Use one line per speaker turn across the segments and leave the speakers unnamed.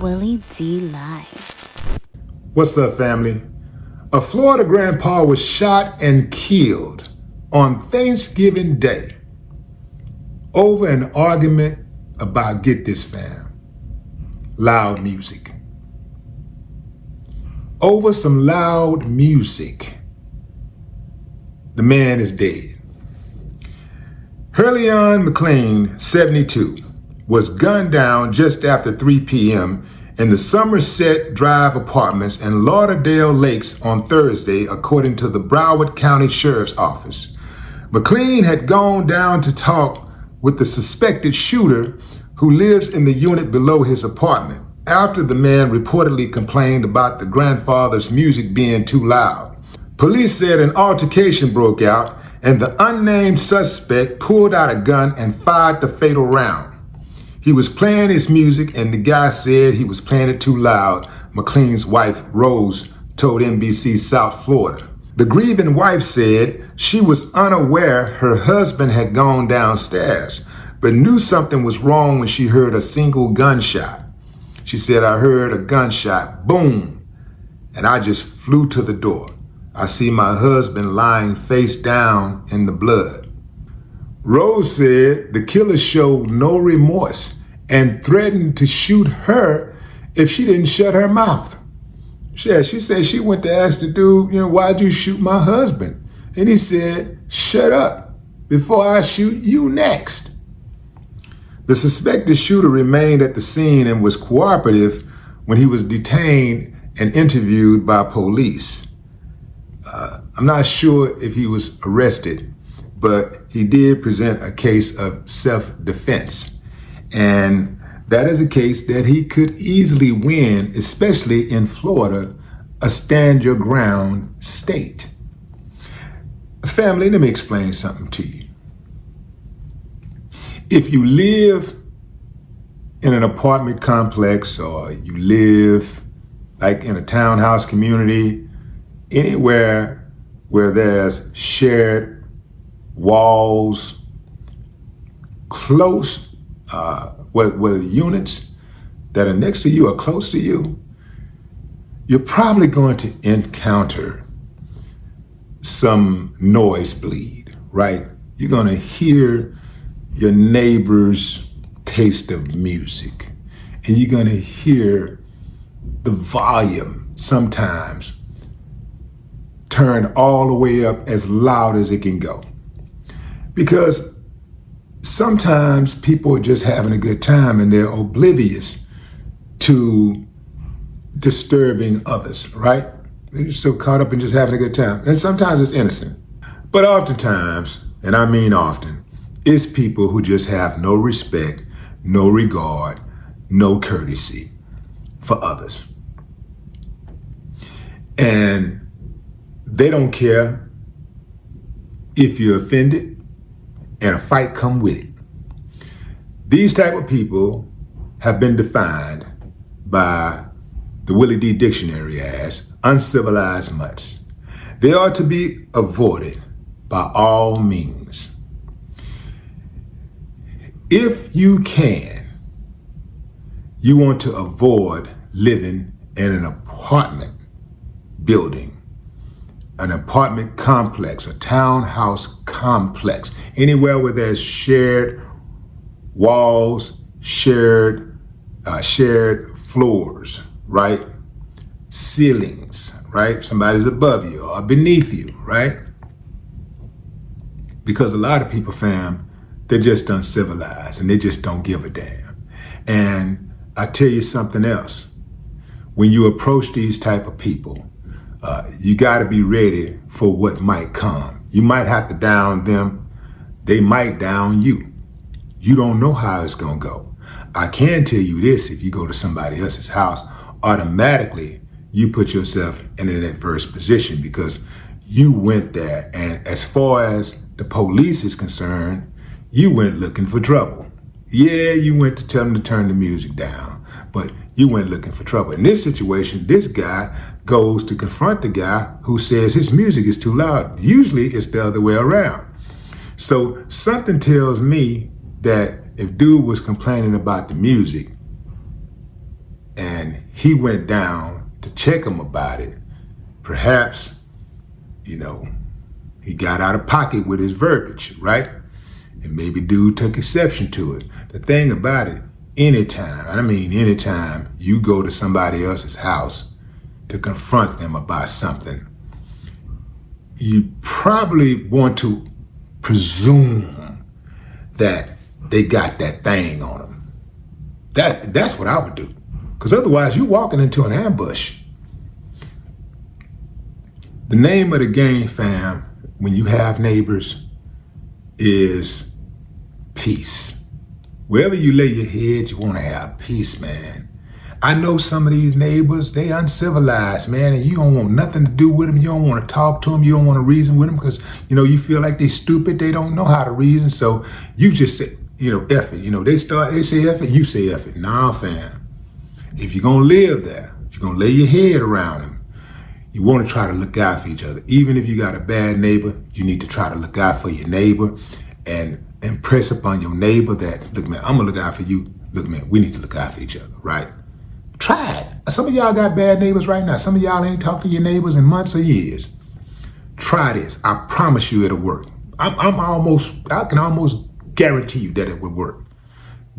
Willie D Live.
What's up, family? A Florida grandpa was shot and killed on Thanksgiving Day over an argument about, get this fam, loud music. Over some loud music, the man is dead. Hurleon McLean, 72, was gunned down just after 3 p.m. in the Somerset Drive apartments in Lauderdale Lakes on Thursday, according to the Broward County Sheriff's Office. McLean had gone down to talk with the suspected shooter who lives in the unit below his apartment after the man reportedly complained about the grandfather's music being too loud. Police said an altercation broke out and the unnamed suspect pulled out a gun and fired the fatal round. He was playing his music and the guy said he was playing it too loud, McLean's wife, Rose, told NBC South Florida. The grieving wife said she was unaware her husband had gone downstairs, but knew something was wrong when she heard a single gunshot. She said, "I heard a gunshot, boom, and I just flew to the door. I see my husband lying face down in the blood." Rose said the killer showed no remorse and threatened to shoot her if she didn't shut her mouth. Yeah, she said she went to ask the dude, why'd you shoot my husband? And he said, "Shut up before I shoot you next." The suspected shooter remained at the scene and was cooperative when he was detained and interviewed by police. I'm not sure if he was arrested, but he did present a case of self-defense. And that is a case that he could easily win, especially in Florida, a stand your ground state. Family, let me explain something to you. If you live in an apartment complex or you live like in a townhouse community, anywhere where there's shared walls, close, where the units that are next to you are close to you, you're probably going to encounter some noise bleed, right? You're going to hear your neighbor's taste of music, and you're going to hear the volume sometimes turned all the way up as loud as it can go. Because sometimes people are just having a good time and they're oblivious to disturbing others, right? They're just so caught up in just having a good time. And sometimes it's innocent. But oftentimes, and I mean often, it's people who just have no respect, no regard, no courtesy for others. And they don't care if you're offended and a fight come with it. These type of people have been defined by the Willie D Dictionary as uncivilized mutts. They are to be avoided by all means. If you can, you want to avoid living in an apartment building, an apartment complex, a townhouse complex, anywhere where there's shared walls, shared floors, right? Ceilings, right? Somebody's above you or beneath you, right? Because a lot of people, fam, they're just uncivilized and they just don't give a damn. And I tell you something else. When you approach these type of people, you got to be ready for what might come. You might have to down them. They might down you. You don't know how it's going to go. I can tell you this: if you go to somebody else's house, automatically you put yourself in an adverse position because you went there. And as far as the police is concerned, you went looking for trouble. Yeah, you went to tell them to turn the music down, but you went looking for trouble. In this situation, this guy goes to confront the guy who says his music is too loud. Usually it's the other way around. So something tells me that if dude was complaining about the music, and he went down to check him about it, perhaps, he got out of pocket with his verbiage, right? And maybe dude took exception to it. The thing about it, anytime you go to somebody else's house to confront them about something, you probably want to presume that they got that thing on them. That's what I would do. Because otherwise you're walking into an ambush. The name of the game, fam, when you have neighbors, is peace. Wherever you lay your head, you want to have peace, man. I know some of these neighbors, they uncivilized, man, and you don't want nothing to do with them. You don't want to talk to them. You don't want to reason with them because, you feel like they stupid. They don't know how to reason. So you just say, F it. They say F it, you say F it. Nah, fam. If you're going to live there, if you're going to lay your head around them, you want to try to look out for each other. Even if you got a bad neighbor, you need to try to look out for your neighbor and impress upon your neighbor that, look, man, I'm going to look out for you. Look, man, we need to look out for each other, right? Try it. Some of y'all got bad neighbors right now. Some of y'all ain't talked to your neighbors in months or years. Try this. I promise you it'll work. I can almost guarantee you that it will work.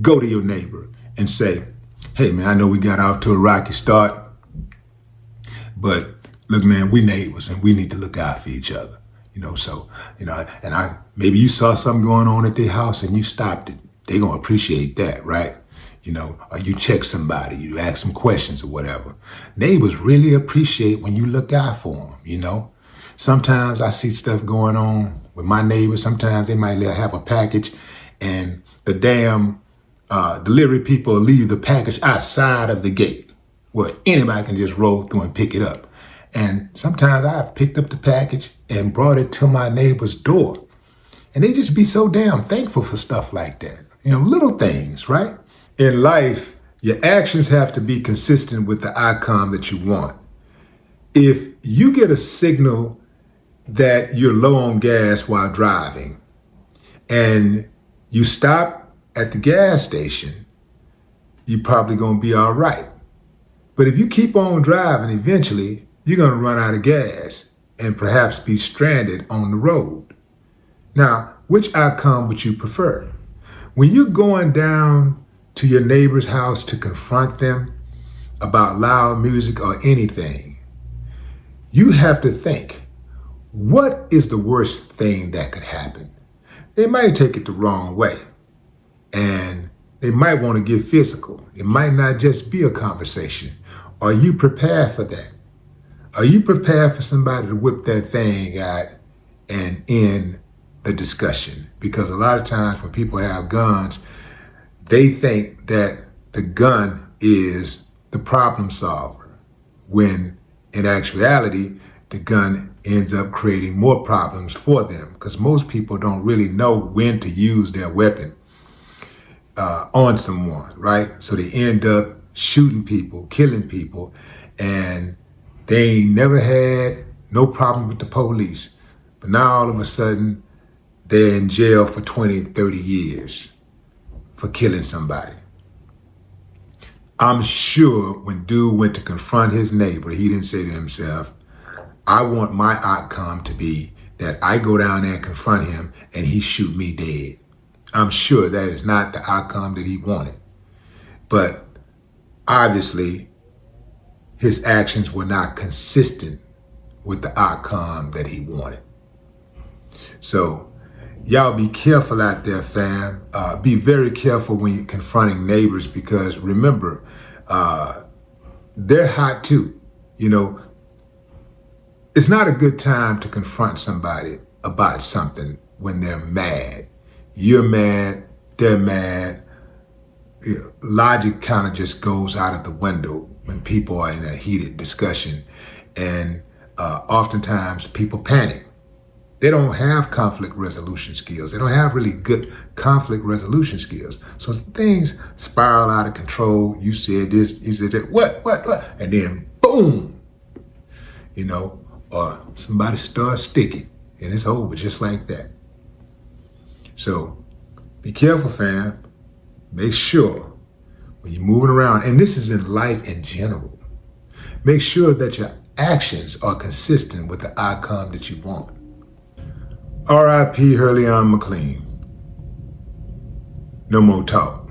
Go to your neighbor and say, hey, man, I know we got off to a rocky start, but look, man, we neighbors and we need to look out for each other. Maybe you saw something going on at their house and you stopped it. They're going to appreciate that, right? Or you check somebody, you ask them questions or whatever. Neighbors really appreciate when you look out for them, Sometimes I see stuff going on with my neighbors. Sometimes they might have a package and the damn delivery people leave the package outside of the gate where anybody can just roll through and pick it up. And sometimes I've picked up the package and brought it to my neighbor's door. And they just be so damn thankful for stuff like that. Little things, right? In life, your actions have to be consistent with the outcome that you want. If you get a signal that you're low on gas while driving and you stop at the gas station, you're probably going to be all right. But if you keep on driving, eventually you're going to run out of gas and perhaps be stranded on the road. Now, which outcome would you prefer? When you're going down to your neighbor's house to confront them about loud music or anything, you have to think, what is the worst thing that could happen? They might take it the wrong way and they might want to get physical. It might not just be a conversation. Are you prepared for that? Are you prepared for somebody to whip that thing out and end the discussion? Because a lot of times when people have guns, they think that the gun is the problem solver, when in actuality, the gun ends up creating more problems for them because most people don't really know when to use their weapon on someone, right? So they end up shooting people, killing people, and they ain't never had no problem with the police. But now all of a sudden, they're in jail for 20, 30 years for killing somebody. I'm sure when dude went to confront his neighbor, he didn't say to himself, I want my outcome to be that I go down there and confront him and he shoot me dead. I'm sure that is not the outcome that he wanted. But obviously, his actions were not consistent with the outcome that he wanted. So y'all be careful out there, fam. Be very careful when you're confronting neighbors because remember, they're hot too. It's not a good time to confront somebody about something when they're mad. You're mad, they're mad. Logic kind of just goes out of the window when people are in a heated discussion. And oftentimes people panic. They don't have conflict resolution skills. They don't have really good conflict resolution skills. So things spiral out of control. You said this, you said that, what? And then boom, or somebody starts sticking and it's over just like that. So be careful, fam. Make sure when you're moving around, and this is in life in general, make sure that your actions are consistent with the outcome that you want. R.I.P. Hurley on McLean. No more talk.